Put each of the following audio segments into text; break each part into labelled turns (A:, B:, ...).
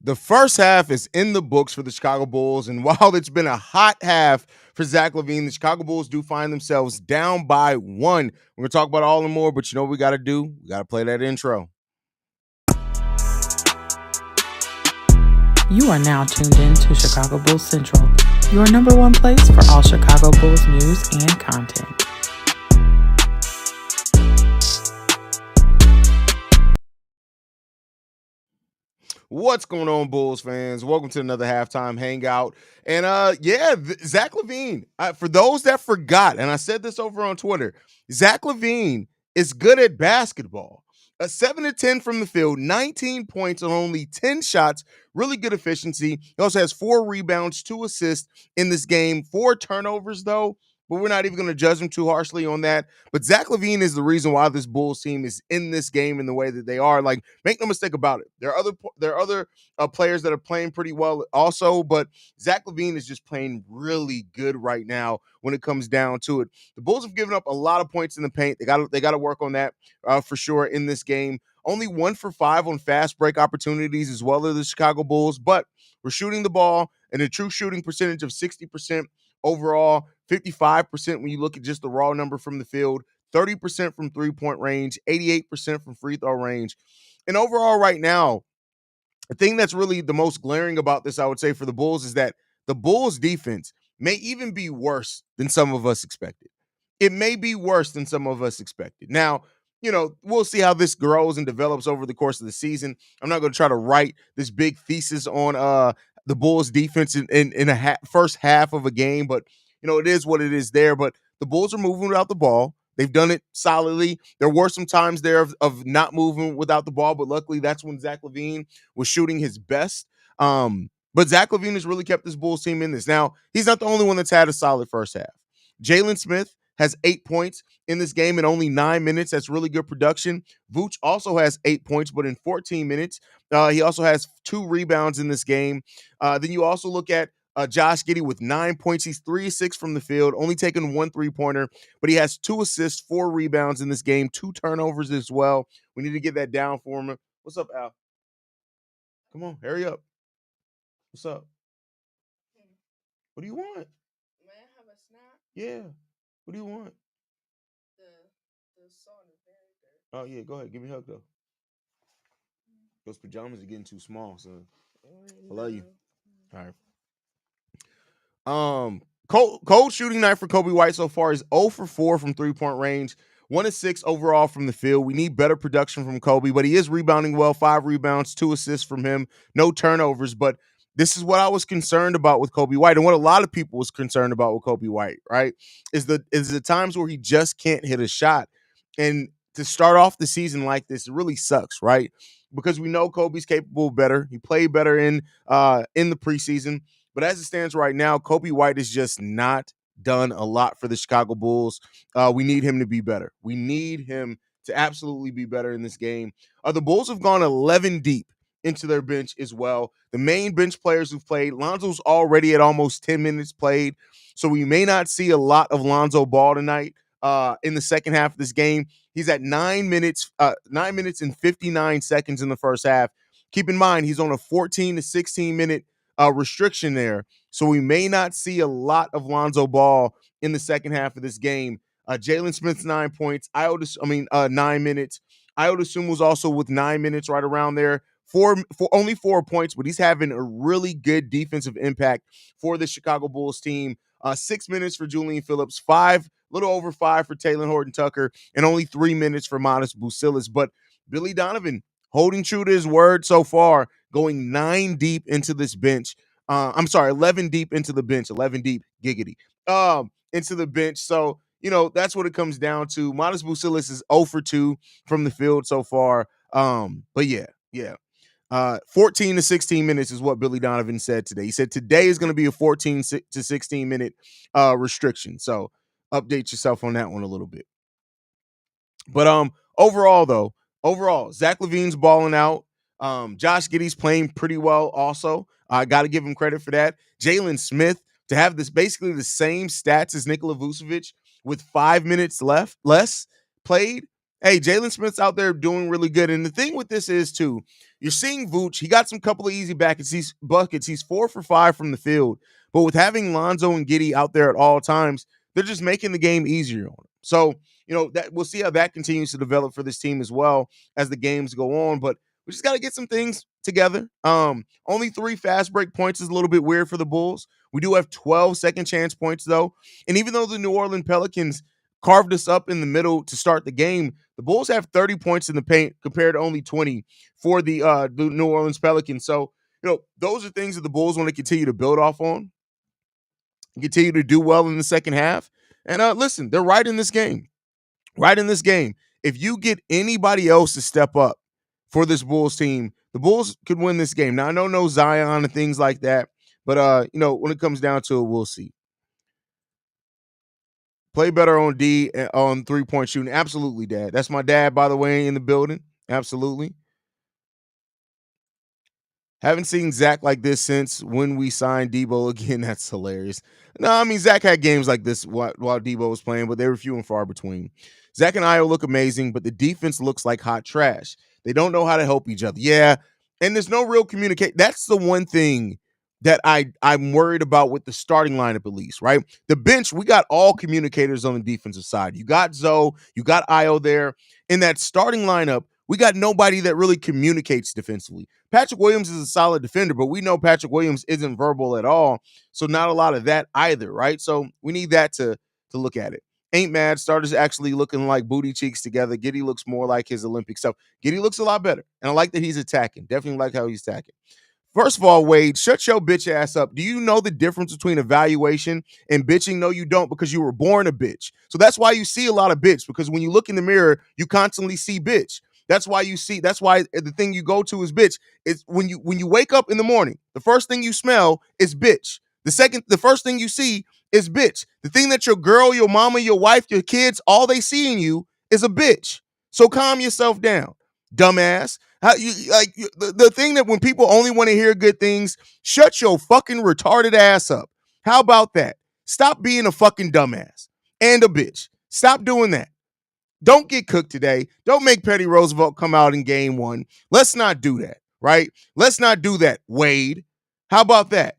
A: The first half is in the books for the Chicago Bulls, and while it's been a hot half for Zach LaVine, the Chicago Bulls do find themselves down by one. We're gonna talk about all and more, but you know what we got to do? We got to play that intro.
B: You are now tuned in to Chicago Bulls Central, your number one place for all Chicago Bulls news and content.
A: What's going on, Bulls fans? Welcome to another halftime hangout. And Zach LaVine. For those that forgot, and I said this over on Twitter, Zach LaVine is good at basketball. A 7 to 10 from the field, 19 points on only 10 shots, really good efficiency. He also has 4 rebounds, 2 assists in this game, 4 turnovers, though. But we're not even going to judge him too harshly on that. But Zach LaVine is the reason why this Bulls team is in this game in the way that they are. Like, make no mistake about it. There are other players that are playing pretty well also, but Zach LaVine is just playing really good right now when it comes down to it. The Bulls have given up a lot of points in the paint. They got to work on that for sure in this game. Only 1 for 5 on fast break opportunities as well as the Chicago Bulls, but we're shooting the ball and a true shooting percentage of 60% overall, 55% when you look at just the raw number from the field, 30% from three-point range, 88% from free throw range. And overall right now, the thing that's really the most glaring about this, I would say, for the Bulls is that the Bulls defense may even be worse than some of us expected. It may be worse than some of us expected. Now, we'll see how this grows and develops over the course of the season. I'm not going to try to write this big thesis on the Bulls defense in a first half of a game, but it is what it is there. But the Bulls are moving without the ball. They've done it solidly. There were some times there of not moving without the ball, but luckily that's when Zach LaVine was shooting his best. But Zach LaVine has really kept this Bulls team in this. Now, he's not the only one that's had a solid first half. Jalen Smith has 8 points in this game in only 9 minutes. That's really good production. Vooch also has 8 points, but in 14 minutes. He also has 2 rebounds in this game. Then you also look at Josh Giddey with 9 points. He's 3-6 from the field, only taking 1 3-pointer, but he has 2 assists, 4 rebounds in this game, 2 turnovers as well. We need to get that down for him. What's up, Al? Come on, hurry up. What's up? What do you want?
C: May I have a snack?
A: Yeah. What do you want?
C: The salt is very good.
A: Oh, yeah, go ahead. Give me a hug, though. Those pajamas are getting too small, so I love you. All right. Cold shooting night for Coby White so far is 0 for 4 from three-point range, 1 of 6 overall from the field. We need better production from Coby, but he is rebounding well. 5 rebounds, 2 assists from him, no turnovers. But this is what I was concerned about with Coby White, and what a lot of people was concerned about with Coby White, right? Is the times where he just can't hit a shot. And to start off the season like this, it really sucks, right? Because we know Coby's capable of better. He played better in the preseason. But as it stands right now, Coby White has just not done a lot for the Chicago Bulls. We need him to be better. We need him to absolutely be better in this game. The Bulls have gone 11 deep into their bench as well. The main bench players who've played, Lonzo's already at almost 10 minutes played, so we may not see a lot of Lonzo Ball tonight in the second half of this game. He's at 9 minutes and 59 seconds in the first half. Keep in mind, he's on a 14 to 16 minute restriction there. So we may not see a lot of Lonzo Ball in the second half of this game. Jalen Smith's 9 points. 9 minutes. Ayo Dosunmu was also with 9 minutes right around there. Only 4 points, but he's having a really good defensive impact for the Chicago Bulls team. 6 minutes for Julian Phillips, little over 5 for Talen Horton-Tucker, and only 3 minutes for Matas Buzelis. But Billy Donovan holding true to his word so far, going 9 deep into this bench. 11 deep into the bench. 11 deep, giggity, into the bench. So, that's what it comes down to. Matas Buzelis is 0 for 2 from the field so far. But yeah. 14 to 16 minutes is what Billy Donovan said today. He said today is going to be a 14 to 16 minute restriction. So update yourself on that one a little bit. But overall, Zach LaVine's balling out. Josh Giddey's playing pretty well also. I got to give him credit for that. Jalen Smith, to have this basically the same stats as Nikola Vucevic with 5 minutes less played, Hey, Jalen Smith's out there doing really good. And the thing with this is, too, you're seeing Vooch. He got some couple of easy buckets. He's 4 for 5 from the field. But with having Lonzo and Giddey out there at all times, they're just making the game easier on him. So, that we'll see how that continues to develop for this team as well as the games go on. But we just got to get some things together. Only 3 fast break points is a little bit weird for the Bulls. We do have 12 second chance points, though. And even though the New Orleans Pelicans carved us up in the middle to start the game, the Bulls have 30 points in the paint compared to only 20 for the New Orleans Pelicans. So, those are things that the Bulls want to continue to build off on, continue to do well in the second half. And listen, they're right in this game. Right in this game. If you get anybody else to step up for this Bulls team, the Bulls could win this game. Now, I know no Zion and things like that, but when it comes down to it, we'll see. Play better on D on 3-point shooting. Absolutely, Dad. That's my dad, by the way, in the building. Absolutely. Haven't seen Zach like this since when we signed Debo again. That's hilarious. No, I mean, Zach had games like this while Debo was playing, but they were few and far between. Zach and Io look amazing, but the defense looks like hot trash. They don't know how to help each other. Yeah, and there's no real communication. That's the one thing that I'm worried about with the starting lineup, at least, right? The bench, we got all communicators on the defensive side. You got Zoe, you got Io there. In that starting lineup, we got nobody that really communicates defensively. Patrick Williams is a solid defender, but we know Patrick Williams isn't verbal at all. So not a lot of that either, right? So we need that to look at it. Ain't mad. Starters actually looking like booty cheeks together. Giddey looks more like his Olympic stuff. Giddey looks a lot better. And I like that he's attacking. Definitely like how he's attacking. First of all, Wade, shut your bitch ass up. Do you know the difference between evaluation and bitching? No, you don't, because you were born a bitch. So that's why you see a lot of bitch, because when you look in the mirror, you constantly see bitch. That's why the thing you go to is bitch. It's when you wake up in the morning, the first thing you smell is bitch. The first thing you see is bitch. The thing that your girl, your mama, your wife, your kids, all they see in you is a bitch. So calm yourself down, dumbass. The thing that when people only want to hear good things, shut your fucking retarded ass up. How about that? Stop being a fucking dumbass and a bitch. Stop doing that. Don't get cooked today. Don't make Petty Roosevelt come out in game 1. Let's not do that, right? Let's not do that, Wade. How about that?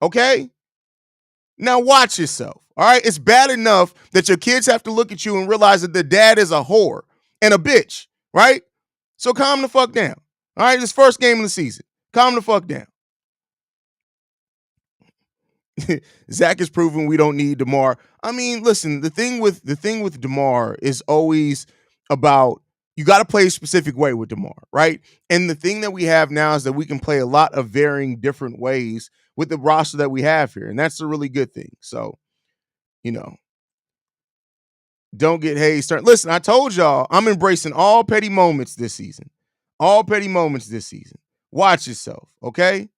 A: Okay? Now watch yourself, all right? It's bad enough that your kids have to look at you and realize that their dad is a whore and a bitch, right? So calm the fuck down, all right? This first game of the season. Calm the fuck down. Zach is proving we don't need DeMar. I mean, listen, the thing with DeMar is always about you got to play a specific way with DeMar, right? And the thing that we have now is that we can play a lot of varying different ways with the roster that we have here, and that's a really good thing. So, don't get Haize turned. Listen, I told y'all I'm embracing all petty moments this season. All petty moments this season. Watch yourself, okay?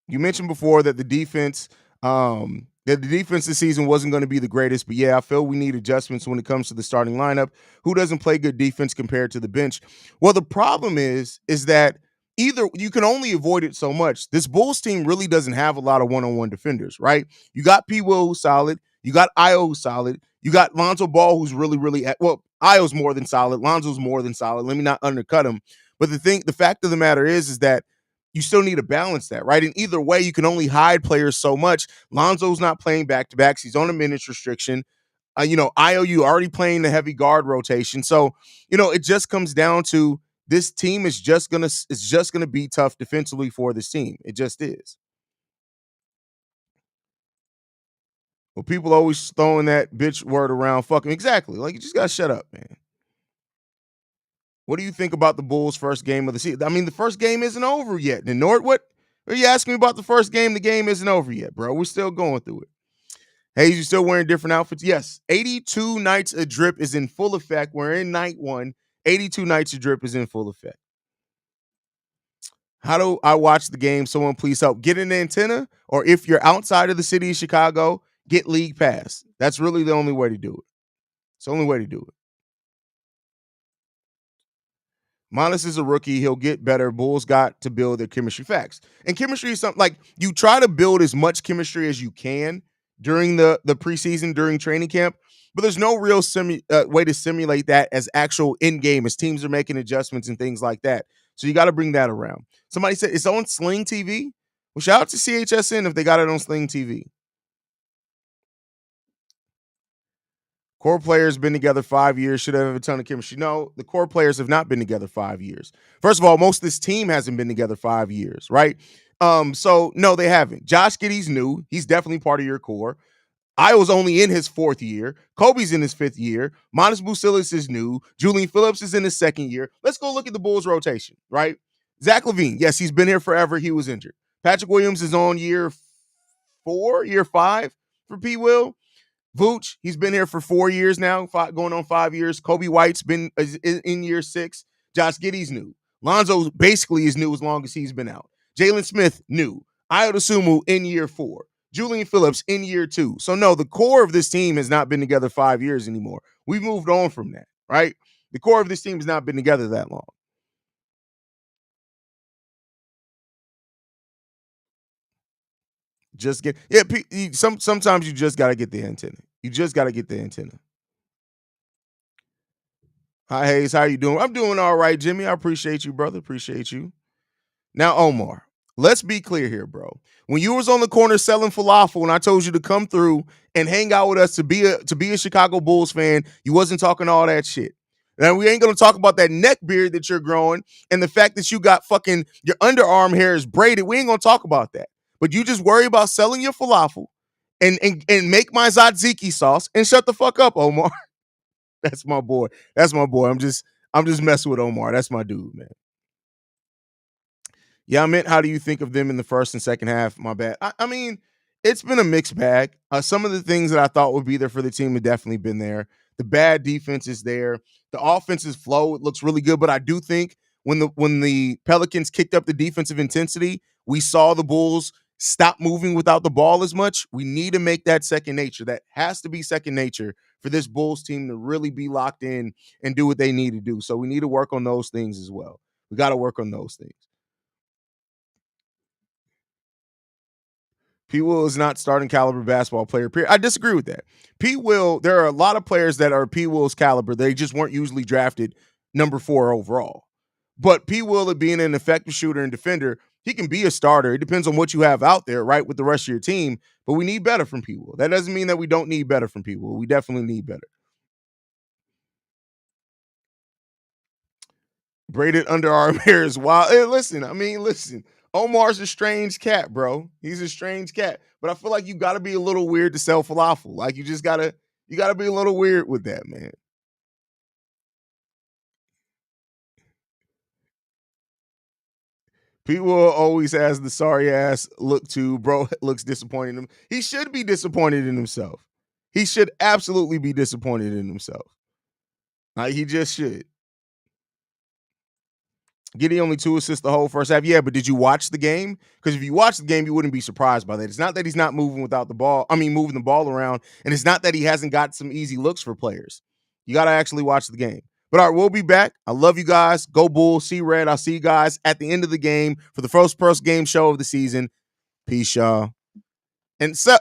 A: You mentioned before that the defense this season wasn't going to be the greatest, but yeah, I feel we need adjustments when it comes to the starting lineup. Who doesn't play good defense compared to the bench? Well, the problem is that either you can only avoid it so much. This Bulls team really doesn't have a lot of one-on-one defenders, right? You got P. Will, who's solid. You got Io, who's solid. You got Lonzo Ball, who's really, really Io's more than solid. Lonzo's more than solid. Let me not undercut him. But the fact of the matter is that you still need to balance that, right? And either way, you can only hide players so much. Lonzo's not playing back-to-backs. He's on a minutes restriction. IOU already playing the heavy guard rotation. So, it just comes down to this team is just gonna be tough defensively for this team. It just is. Well, people always throwing that bitch word around. Fucking exactly. Like, you just gotta shut up, man. What do you think about the Bulls' first game of the season? I mean, the first game isn't over yet. And what are you asking me about the first game? The game isn't over yet, bro. We're still going through it. Hey, you still wearing different outfits? Yes. 82 nights a drip is in full effect. We're in night 1. 82 nights a drip is in full effect. How do I watch the game? Someone please help. Get an antenna, or if you're outside of the city of Chicago, get League Pass. That's really the only way to do it. It's the only way to do it. Monis is a rookie. He'll get better. Bulls got to build their chemistry. Facts. And chemistry is something like you try to build as much chemistry as you can. during the preseason, during training camp, but there's no real way to simulate that as actual in game as teams are making adjustments and things like that. So you got to bring that around. Somebody said it's on Sling TV. Well, shout out to CHSN if they got it on Sling TV. Core players been together 5 years, should have a ton of chemistry. No, the core players have not been together 5 years. First of all, most of this team hasn't been together 5 years, right? So no, they haven't. Josh Giddey's new. He's definitely part of your core. Iowa's only in his 4th year. Kobe's in his 5th year. Monis Busilis is new. Julian Phillips is in his 2nd year. Let's go look at the Bulls rotation, right? Zach LaVine, yes, he's been here forever. He was injured. Patrick Williams is on year 5 for P. Will. Vooch, he's been here for 4 years now, going on 5 years. Kobe White's been in year 6. Josh Giddey's new. Lonzo basically is new as long as he's been out. Jalen Smith, new. Ayo Dosunmu in year 4. Julian Phillips in year 2. So no, the core of this team has not been together 5 years anymore. We've moved on from that, right? The core of this team has not been together that long. Just get sometimes you just got to get the antenna. You just got to get the antenna. Hi, Haize. How you doing? I'm doing all right, Jimmy. I appreciate you, brother. Appreciate you. Now, Omar, let's be clear here, bro. When you was on the corner selling falafel and I told you to come through and hang out with us to be a Chicago Bulls fan, you wasn't talking all that shit. Now, we ain't going to talk about that neck beard that you're growing and the fact that you got fucking your underarm hair is braided. We ain't going to talk about that. But you just worry about selling your falafel and make my tzatziki sauce and shut the fuck up, Omar. That's my boy. That's my boy. I'm just messing with Omar. That's my dude, man. Yeah, I meant how do you think of them in the first and second half? My bad. I mean, it's been a mixed bag. Some of the things that I thought would be there for the team have definitely been there. The bad defense is there. The offense's flow, it looks really good. But I do think when the Pelicans kicked up the defensive intensity, we saw the Bulls stop moving without the ball as much. We need to make that second nature. That has to be second nature for this Bulls team to really be locked in and do what they need to do. So we need to work on those things as well. We got to work on those things. P. Will is not starting caliber basketball player. Period. I disagree with that. P. Will, there are a lot of players that are P. Will's caliber. They just weren't usually drafted number 4 overall. But P. Will, being an effective shooter and defender, he can be a starter. It depends on what you have out there, right, with the rest of your team. But we need better from P. Will. That doesn't mean that we don't need better from P. Will. We definitely need better. Braided underarm hair is wild. Hey, listen. Omar's a strange cat, bro. He's a strange cat. But I feel like you got to be a little weird to sell falafel. Like you got to be a little weird with that, man. People always has the sorry ass look to, bro. Looks disappointed in him. He should be disappointed in himself. He should absolutely be disappointed in himself. Like he just should. Giddey only 2 assists the whole first half. Yeah, but did you watch the game? Because if you watch the game, you wouldn't be surprised by that. It's not that he's not moving without the ball. Moving the ball around. And it's not that he hasn't got some easy looks for players. You got to actually watch the game. But all right, we'll be back. I love you guys. Go Bulls. See Red. I'll see you guys at the end of the game for the first game show of the season. Peace, y'all. And so